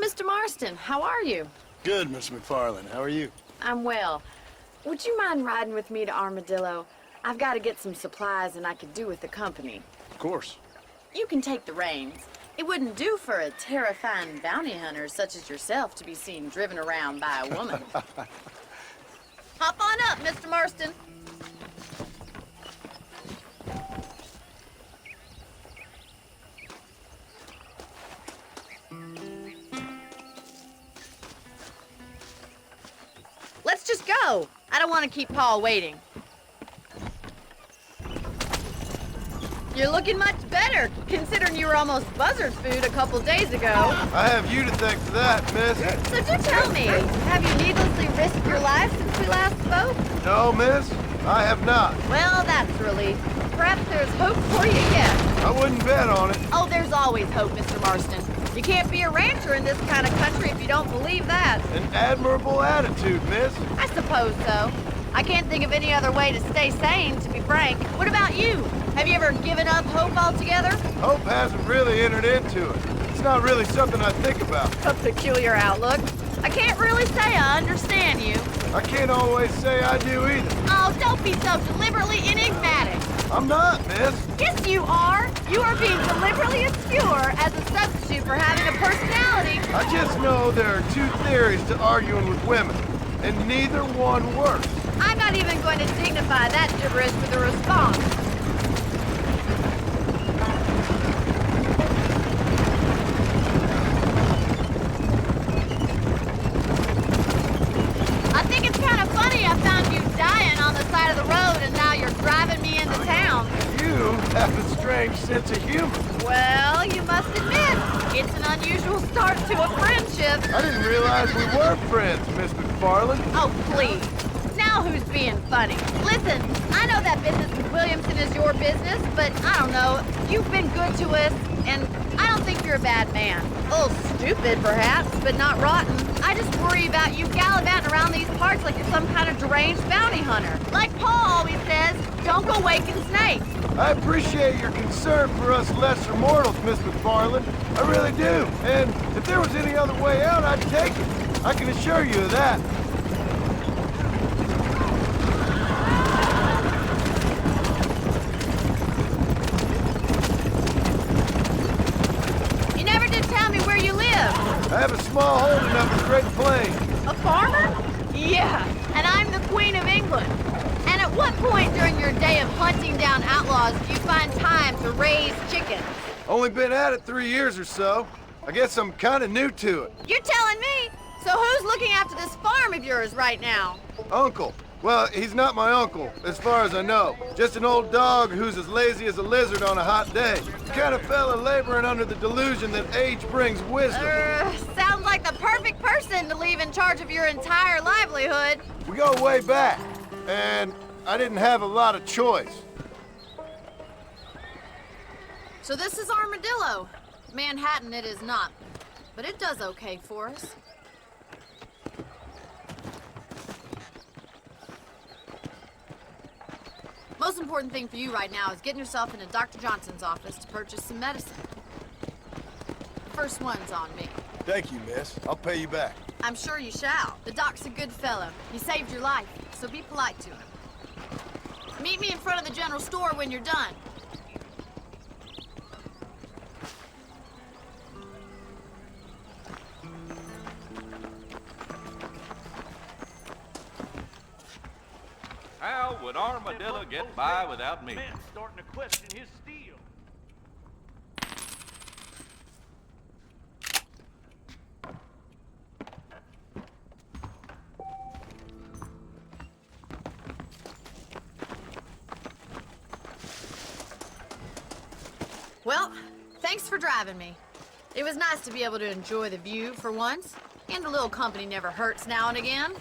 Mr. Marston, how are you? Good, Miss McFarland. How are you? I'm well. Would you mind riding with me to Armadillo? I've got to get some supplies and I could do with the company. Of course. You can take the reins. It wouldn't do for a terrifying bounty hunter such as yourself to be seen driven around by a woman. Hop on up, Mr. Marston. Let's just go. I don't want to keep Paul waiting. You're looking much better, considering you were almost buzzard food a couple days ago. I have you to thank for that, miss. So do tell me, have you needlessly risked your life since we last spoke? No, miss, I have not. Well, that's a relief. Perhaps there's hope for you yet. I wouldn't bet on it. Oh, there's always hope, Mr. Marston. You can't be a rancher in this kind of country if you don't believe that. An admirable attitude, miss. I suppose so. I can't think of any other way to stay sane, to be frank. What about you? Have you ever given up hope altogether? Hope hasn't really entered into it. It's not really something I think about. A peculiar outlook. I can't really say I understand you. I can't always say I do either. Oh, don't be so deliberately enigmatic. I'm not, miss. Yes, you are. You are being deliberately obscure as a substitute for having a personality. I just know there are two theories to arguing with women, and neither one works. I'm not even going to dignify that gibberish with a response. I think it's kind of funny I found you dying on the side of the road and now you're driving me into town. You have a strange sense of humor. Well, you must admit, it's an unusual start to a friendship. I didn't realize we were friends, Miss McFarland. Oh, please. Now who's being funny? Listen, I know that business with Williamson is your business, but I don't know. You've been good to us, and I don't think you're a bad man. A little stupid, perhaps, but not rotten. I just worry about you gallivanting around these parts like you're some kind of deranged bounty hunter. Like Paul always says, don't go waking snakes. I appreciate your concern for us lesser mortals, Miss McFarland. I really do. And if there was any other way out, I'd take it. I can assure you of that. You never did tell me where you live. I have a small holding up in Great Plains. A farmer? Yeah, and I'm the Queen of England. And at what point during your day of hunting down outlaws do you find time to raise chickens? Only been at it 3 years or so. I guess I'm kind of new to it. You're telling me? So who's looking after this farm of yours right now? Uncle. Well, he's not my uncle, as far as I know. Just an old dog who's as lazy as a lizard on a hot day. The kind of fella laboring under the delusion that age brings wisdom. Sounds like the perfect person to leave in charge of your entire livelihood. We go way back, and I didn't have a lot of choice. So this is Armadillo. Manhattan it is not, but it does okay for us. Most important thing for you right now is getting yourself into Dr. Johnson's office to purchase some medicine. The first one's on me. Thank you, miss. I'll pay you back. I'm sure you shall. The doc's a good fellow. He saved your life, so be polite to him. Meet me in front of the general store when you're done. How would Armadillo get by without me? Men starting to question his steel. Well, thanks for driving me. It was nice to be able to enjoy the view for once, and a little company never hurts now and again.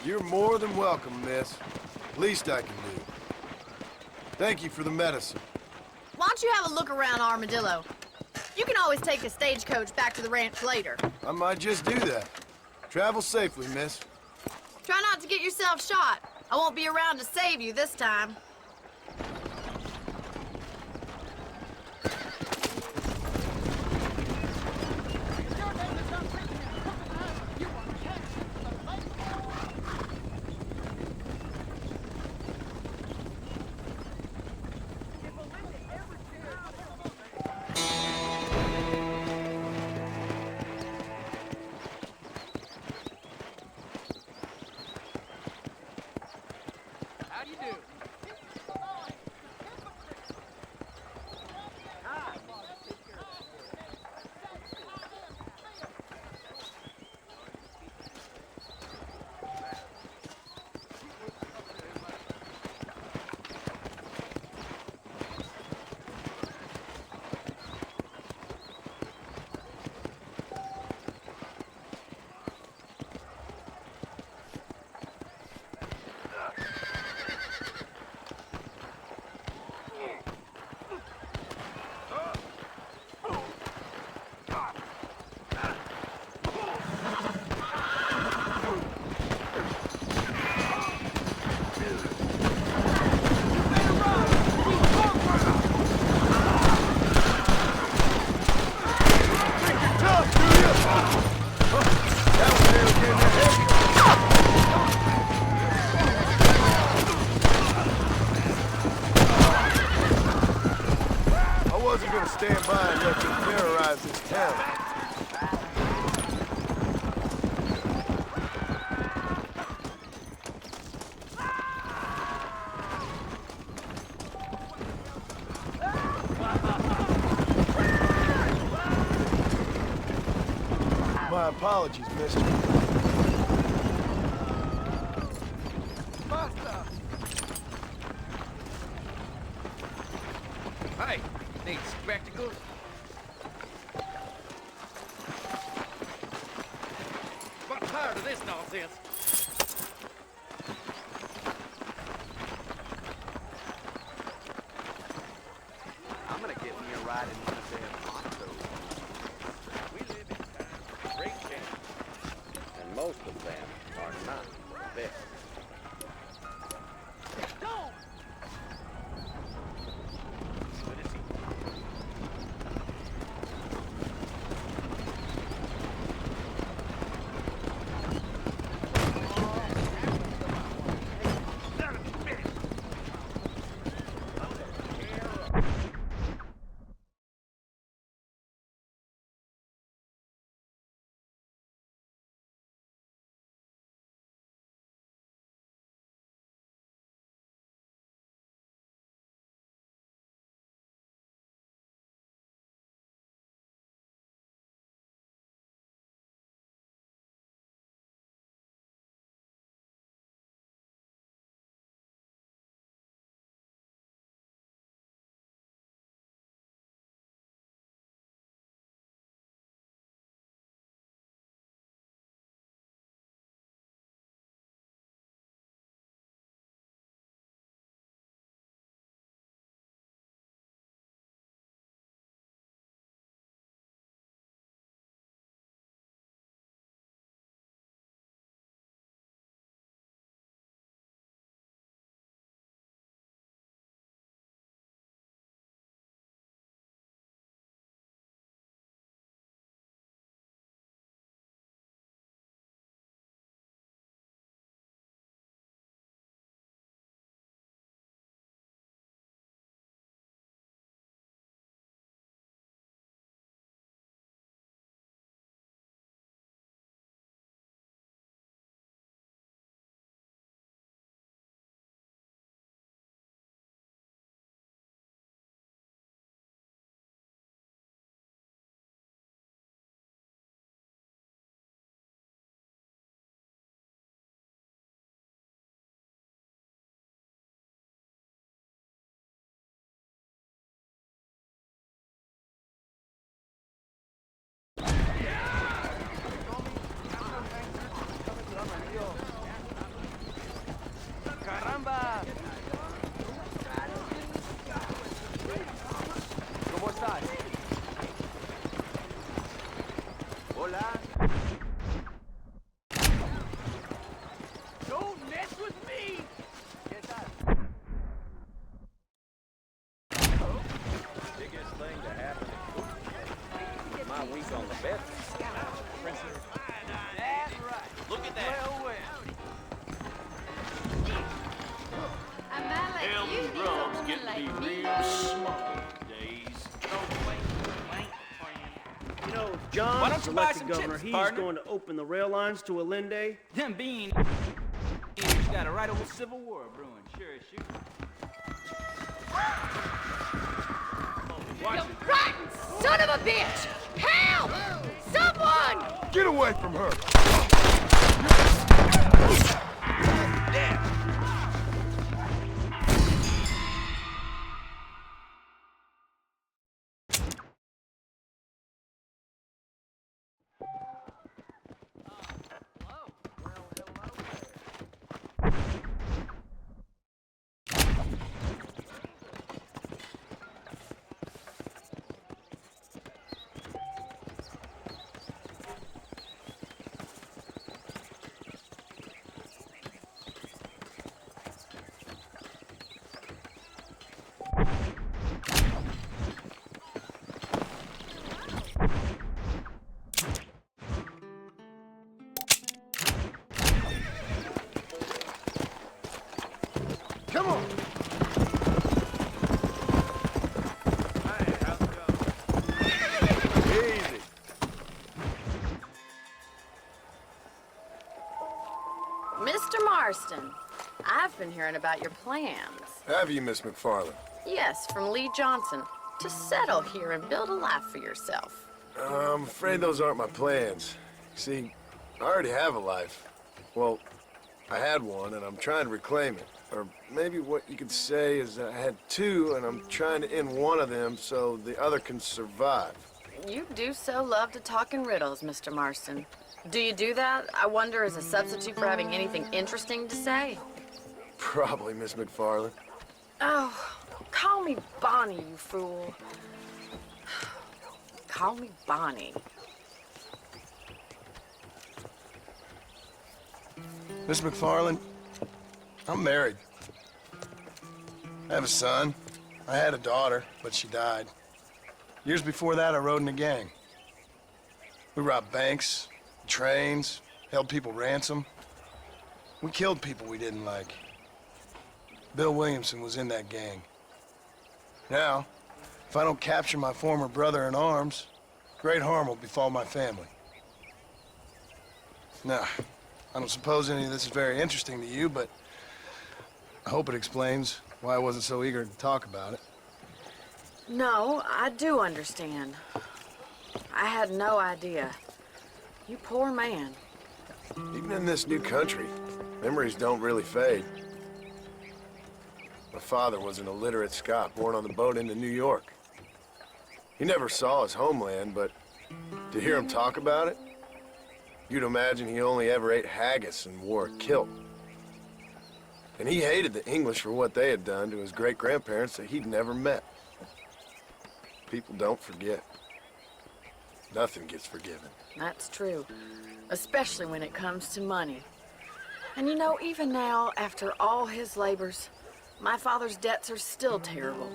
You're more than welcome, miss. Least I can do. Thank you for the medicine. Why don't you have a look around Armadillo? You can always take a stagecoach back to the ranch later. I might just do that. Travel safely, miss. Try not to get yourself shot. I won't be around to save you this time. mind let you terrorize this town. My apologies, mister. Hey, need spectacles? I'm tired of this nonsense. I'm gonna get me a ride in one of them autos. We live in times of great change, and most of them are not the best. Caramba! ¿Cómo estás? Hola. Don't mess with me! ¿Qué tal? Biggest thing to happen. My week on the bed. That's right. Look at that. Well, well. A man like Hell, you these needs a roads woman get to like be me. real small these days. You know, Why John don't is you buy elected some governor. chips, He's partner? going to open the rail lines to Allende. Them being got a right old civil war brewing. Sure as shoot. You rotten son of a bitch! Help! Someone! Get away from her! Marston, I've been hearing about your plans. Have you, Miss McFarland? Yes, from Lee Johnson, to settle here and build a life for yourself. I'm afraid those aren't my plans. See, I already have a life. Well, I had one, and I'm trying to reclaim it. Or maybe what you could say is that I had two, and I'm trying to end one of them so the other can survive. You do so love to talk in riddles, Mr. Marston. Do you do that, I wonder, as a substitute for having anything interesting to say? Probably, Miss McFarland. Oh, call me Bonnie, you fool. Call me Bonnie. Miss McFarland, I'm married. I have a son. I had a daughter, but she died. Years before that, I rode in a gang. We robbed banks, trains, held people ransom. We killed people we didn't like. Bill Williamson was in that gang. Now, if I don't capture my former brother in arms, great harm will befall my family. Now, I don't suppose any of this is very interesting to you, but I hope it explains why I wasn't so eager to talk about it. No, I do understand. I had no idea. You poor man. Even in this new country, memories don't really fade. My father was an illiterate Scot born on the boat into New York. He never saw his homeland, but to hear him talk about it, you'd imagine he only ever ate haggis and wore a kilt. And he hated the English for what they had done to his great-grandparents that he'd never met. People don't forget. Nothing gets forgiven. That's true, especially when it comes to money. And you know, even now, after all his labors, my father's debts are still terrible.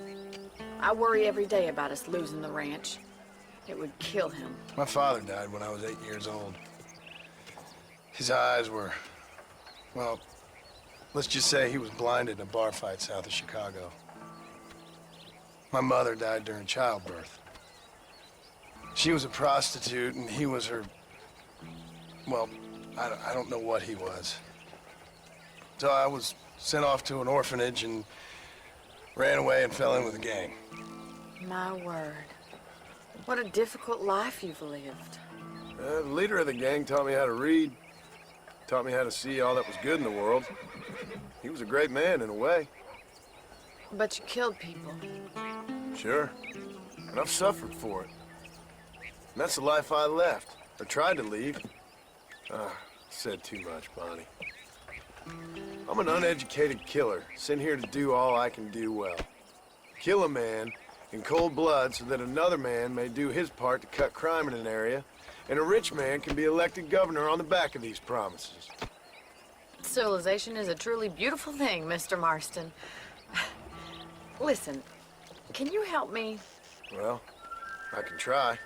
I worry every day about us losing the ranch. It would kill him. My father died when I was 8 years old. His eyes were, well, let's just say he was blinded in a bar fight south of Chicago. My mother died during childbirth. She was a prostitute, and he was her, well, I don't know what he was. So I was sent off to an orphanage and ran away and fell in with a gang. My word. What a difficult life you've lived. The leader of the gang taught me how to read, taught me how to see all that was good in the world. He was a great man in a way. But you killed people. Sure. And I've suffered for it. And that's the life I left, or tried to leave. Said too much, Bonnie. I'm an uneducated killer, sent here to do all I can do well. Kill a man in cold blood so that another man may do his part to cut crime in an area, and a rich man can be elected governor on the back of these promises. Civilization is a truly beautiful thing, Mr. Marston. Listen, can you help me? Well, I can try.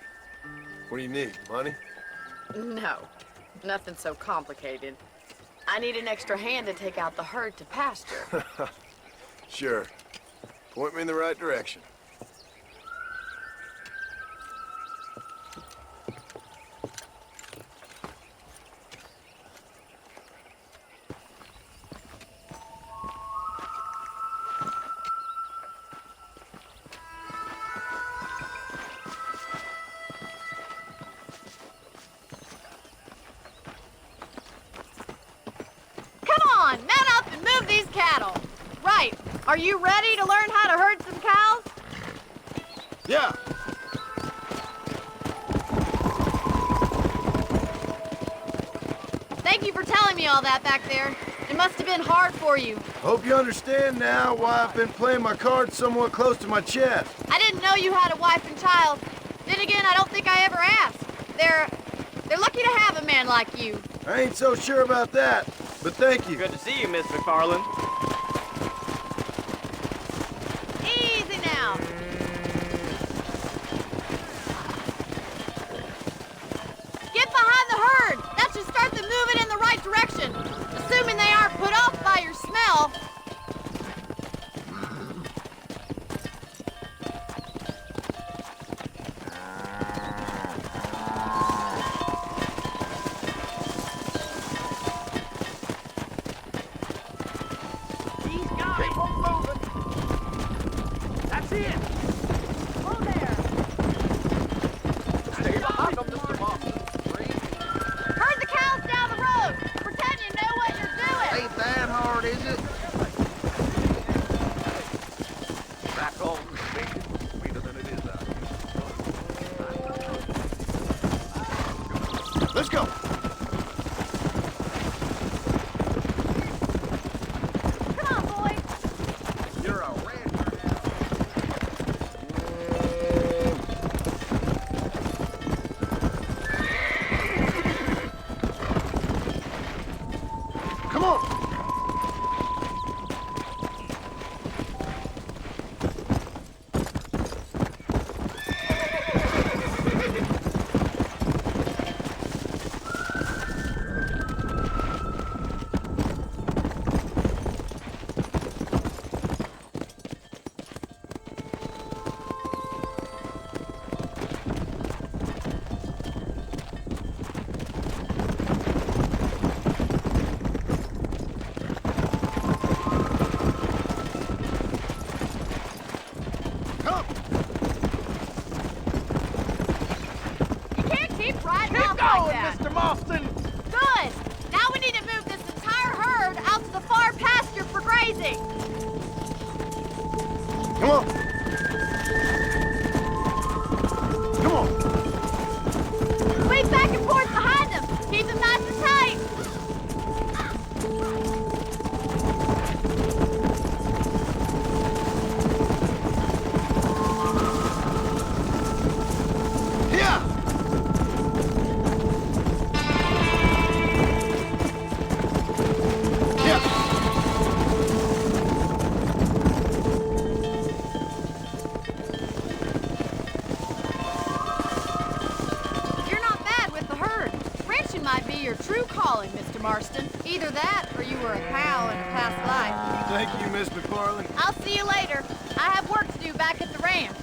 What do you need, money? No, nothing so complicated. I need an extra hand to take out the herd to pasture. Sure. Point me in the right direction. Right. Are you ready to learn how to herd some cows? Yeah. Thank you for telling me all that back there. It must have been hard for you. Hope you understand now why I've been playing my cards somewhat close to my chest. I didn't know you had a wife and child. Then again, I don't think I ever asked. They're lucky to have a man like you. I ain't so sure about that, but thank you. Good to see you, Miss McFarland. Easy now. Get behind the herd. That should start them moving in the right direction. Assuming they aren't put off by your smell. Let's go. Come on, boy. You're a rancher now. Come on. Come. You can't keep riding off like that. Mr. Marston! Good. Now we need to move this entire herd out to the far pasture for grazing. Come on. Come on. Swing back and forth behind them. Keep them nice and tight. Yeah. You're not bad with the herd. Ranching might be your true calling, Mr. Marston. Either that or you were a cow in a past life. Thank you, Miss McFarland. I'll see you later. I have work to do back at the ranch.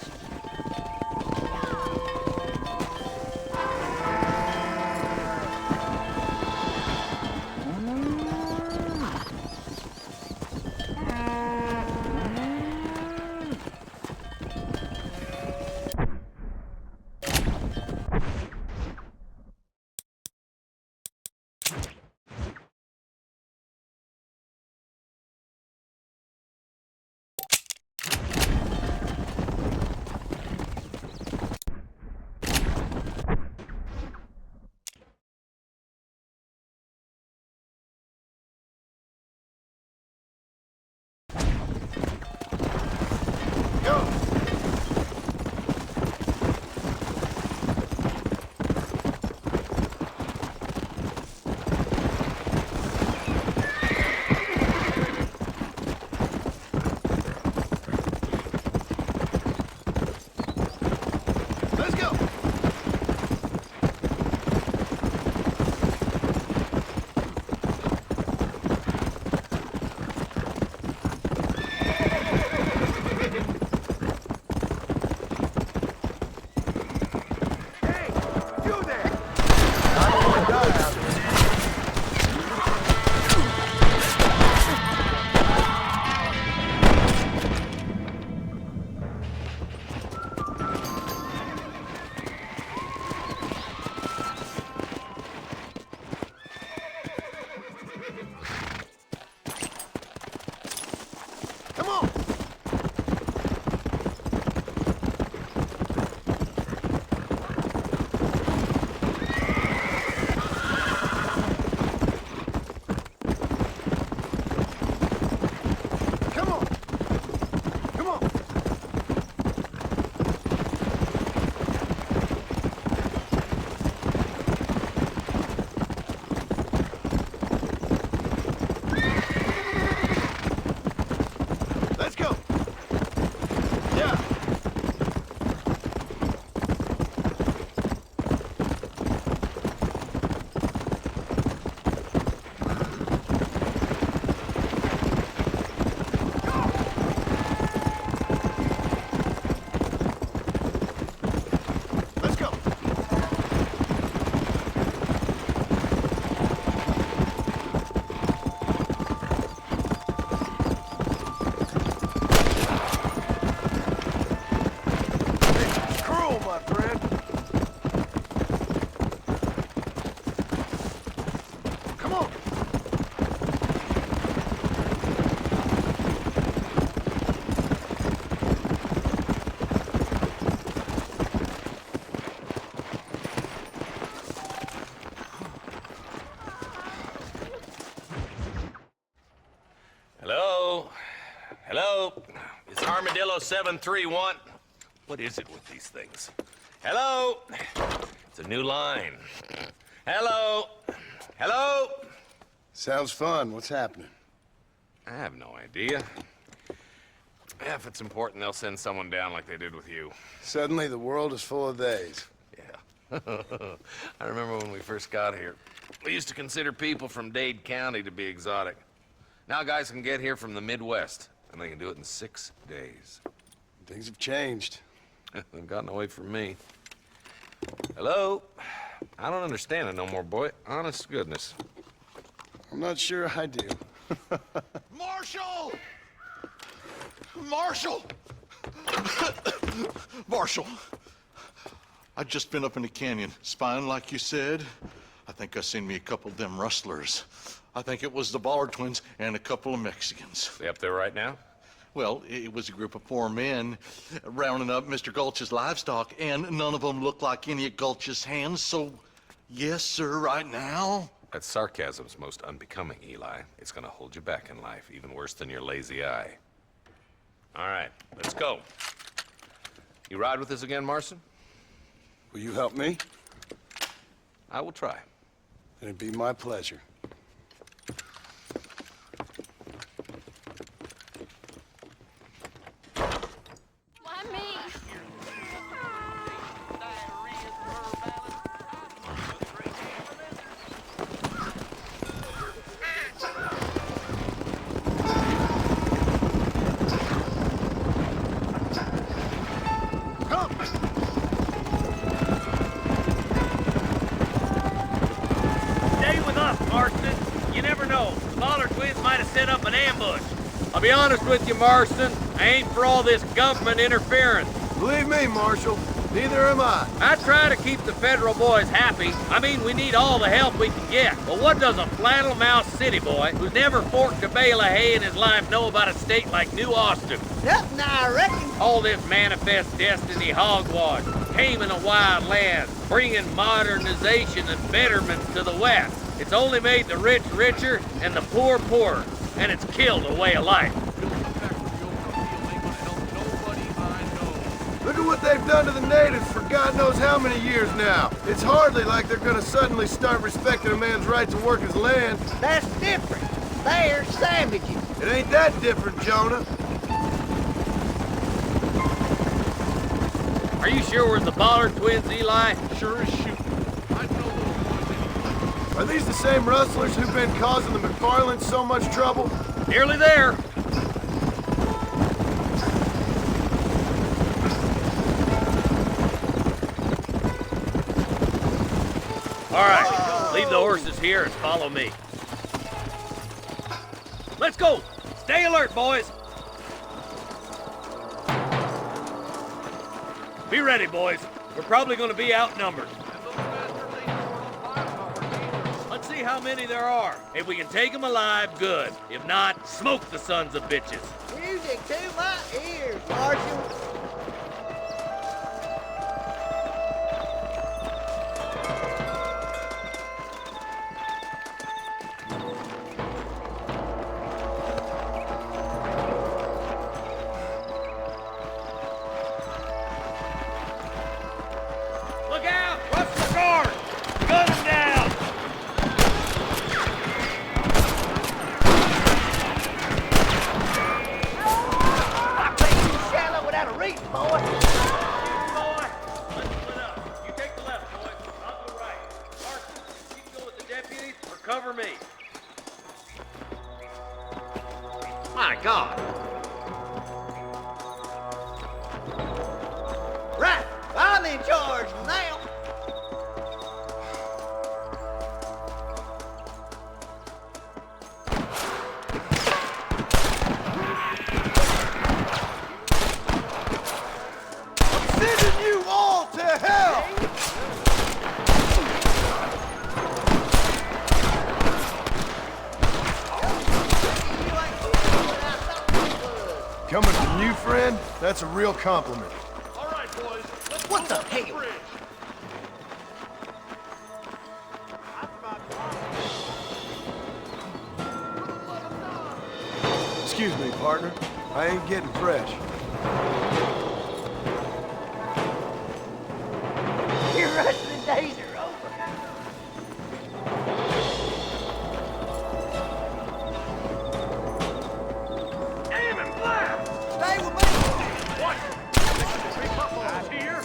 731. What is it with these things? Hello? It's a new line. Hello? Hello? Sounds fun. What's happening? I have no idea. Yeah, if it's important, they'll send someone down like they did with you. Suddenly, the world is full of days. Yeah. I remember when we first got here. We used to consider people from Dade County to be exotic. Now guys can get here from the Midwest, and they can do it in 6 days. Things have changed. They've gotten away from me. Hello? I don't understand it no more, boy. Honest to goodness. I'm not sure I do. Marshal! Marshal! Marshal! I'd just been up in the canyon, spying like you said. I think I seen me a couple of them rustlers. I think it was the Ballard twins and a couple of Mexicans. They up there right now? Well, it was a group of 4 men rounding up Mr. Gulch's livestock, and none of them looked like any of Gulch's hands, so yes, sir, right now. That sarcasm's most unbecoming, Eli. It's gonna hold you back in life, even worse than your lazy eye. All right, let's go. You ride with us again, Marston? Will you help me? I will try. It'd be my pleasure. Why me? Stay with us, Marston. You never know. The Ballard twins might have set up an ambush. I'll be honest with you, Marston. I ain't for all this government interference. Believe me, Marshal, neither am I. I try to keep the federal boys happy. I mean, we need all the help we can get. But what does a flannel-mouthed city boy who's never forked a bale of hay in his life know about a state like New Austin? Nothing, I reckon. All this manifest destiny hogwash, taming a wild land, bringing modernization and betterment to the West. It's only made the rich richer and the poor poorer, and it's killed a way of life. Look at what they've done to the natives for God knows how many years now. It's hardly like they're gonna suddenly start respecting a man's right to work his land. That's different. They're savages. It ain't that different, Jonah. Are you sure we're the Ballard twins, Eli? Sure as shooting. I know those boys. Are these the same rustlers who've been causing the McFarlands so much trouble? Nearly there. All right, leave the horses here and follow me. Let's go. Stay alert, boys. Be ready, boys. We're probably going to be outnumbered. Let's see how many there are. If we can take them alive, good. If not, smoke the sons of bitches. Music to my ears, Marshal. Look out! Rush the guard! Gun them down! I think you shallow without a reach, boy. Boy, let's split up. You take the left, boy. I'll go right. Marston, you can go with the deputies or cover me. My God! Right, I'm in charge now. Sending you all to hell! Coming from you, friend, that's a real compliment. All right, boys. Let's What move the up hell? bridge. Excuse me, partner. I ain't getting fresh. Your rustling days are over. Aim and blast! Stay with me. Watch it! Eyes here.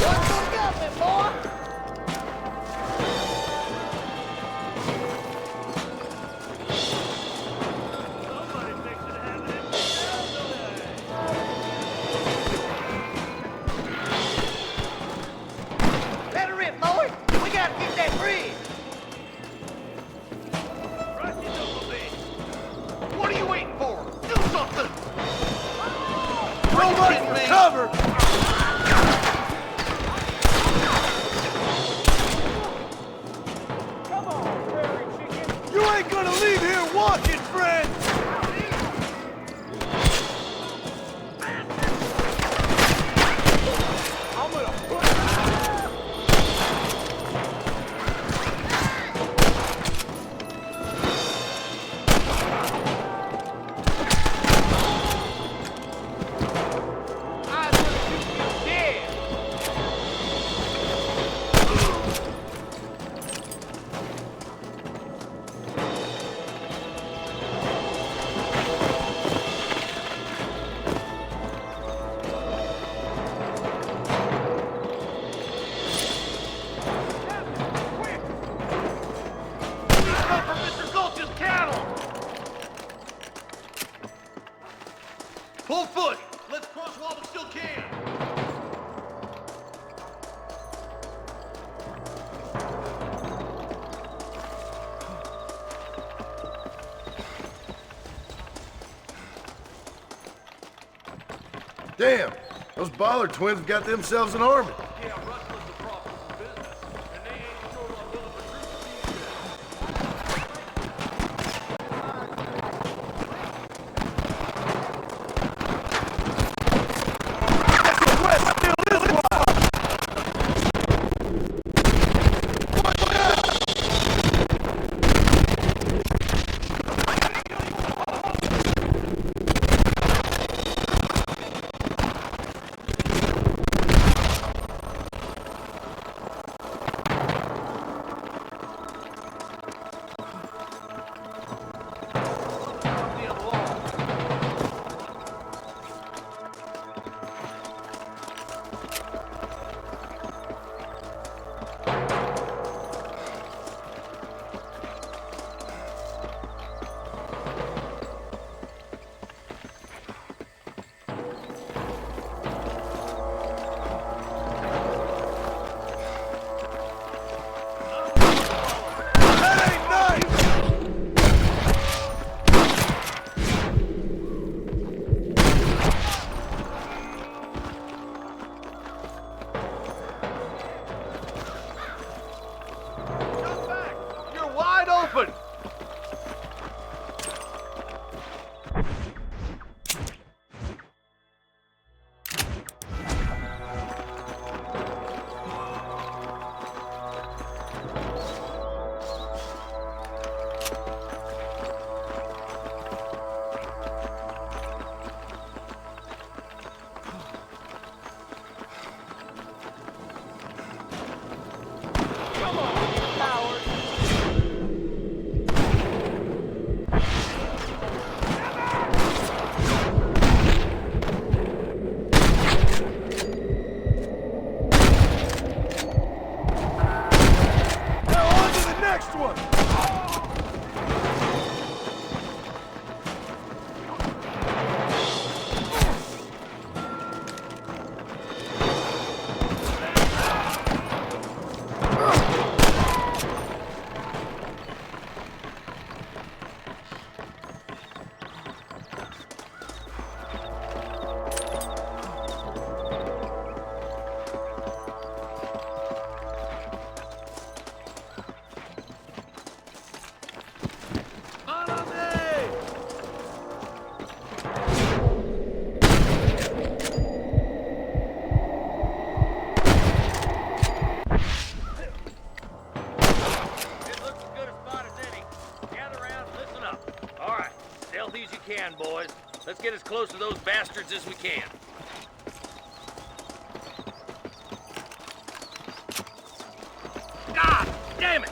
What's gonna got me, boy? Somebody fixing to have an empty Let her rip, boy. We gotta get that bridge. Right, you double bitch. What are you waiting for? Do something! Nobody for cover! You ain't gonna leave here walking, friend! I'm gonna put... I'm gonna shoot you dead! Quick! We come from Mr. Gulch's cattle! Full foot! Let's cross while we still can! Damn, those Bollard twins have got themselves an army. Yeah, rustlers the profitable business, and they ain't short on little recruits either. close to those bastards as we can. God damn it!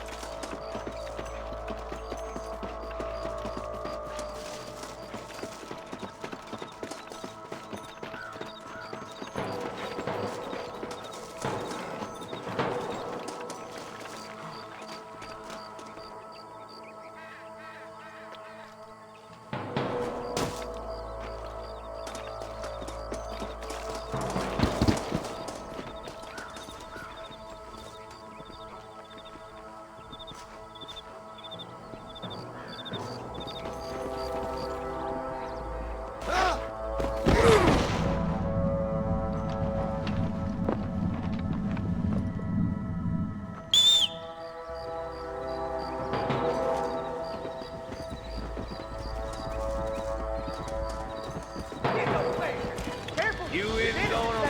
You isn't going to...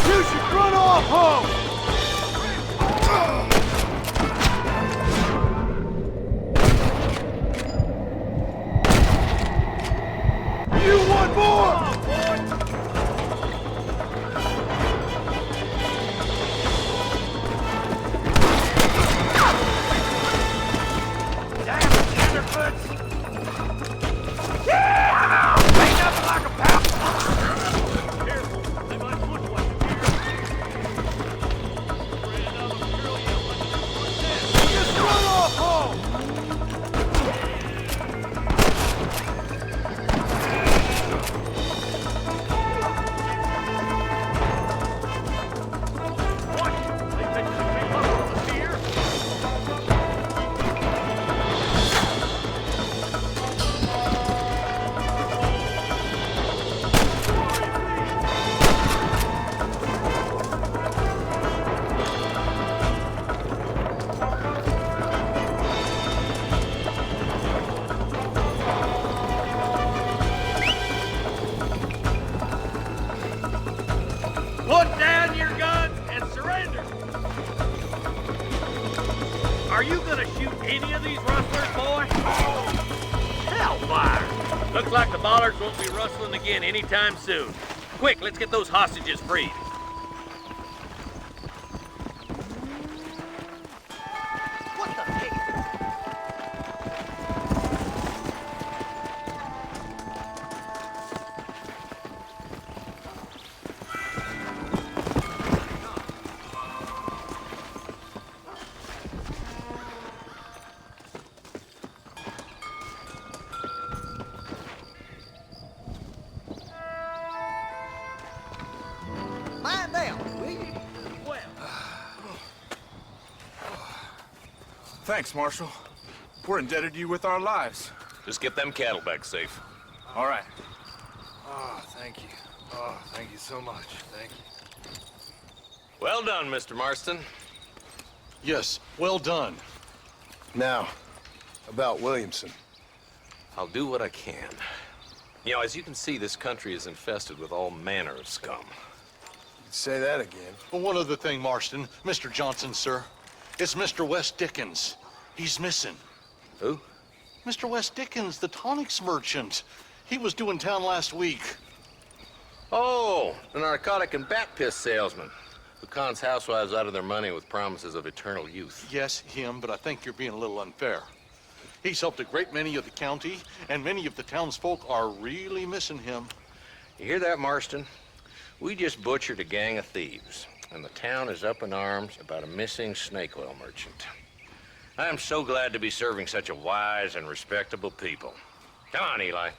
You should run off home! You want more? Just run off home! Put down your guns and surrender! Are you gonna shoot any of these rustlers, boy? Hellfire! Looks like the Bollards won't be rustling again anytime soon. Quick, let's get those hostages freed. What the heck? Mind down, will you? Thanks, Marshal. We're indebted to you with our lives. Just get them cattle back safe. All right. Oh, thank you. Oh, thank you so much. Thank you. Well done, Mr. Marston. Yes, well done. Now, about Williamson. I'll do what I can. You know, as you can see, this country is infested with all manner of scum. Say that again. Well, one other thing, Marston. Mr. Johnson, sir. It's Mr. West Dickens. He's missing. Who? Mr. West Dickens, the tonics merchant. He was due in town last week. Oh, the narcotic and bat piss salesman who cons housewives out of their money with promises of eternal youth. Yes, him, but I think you're being a little unfair. He's helped a great many of the county, and many of the townsfolk are really missing him. You hear that, Marston? We just butchered a gang of thieves, and the town is up in arms about a missing snake oil merchant. I am so glad to be serving such a wise and respectable people. Come on, Eli.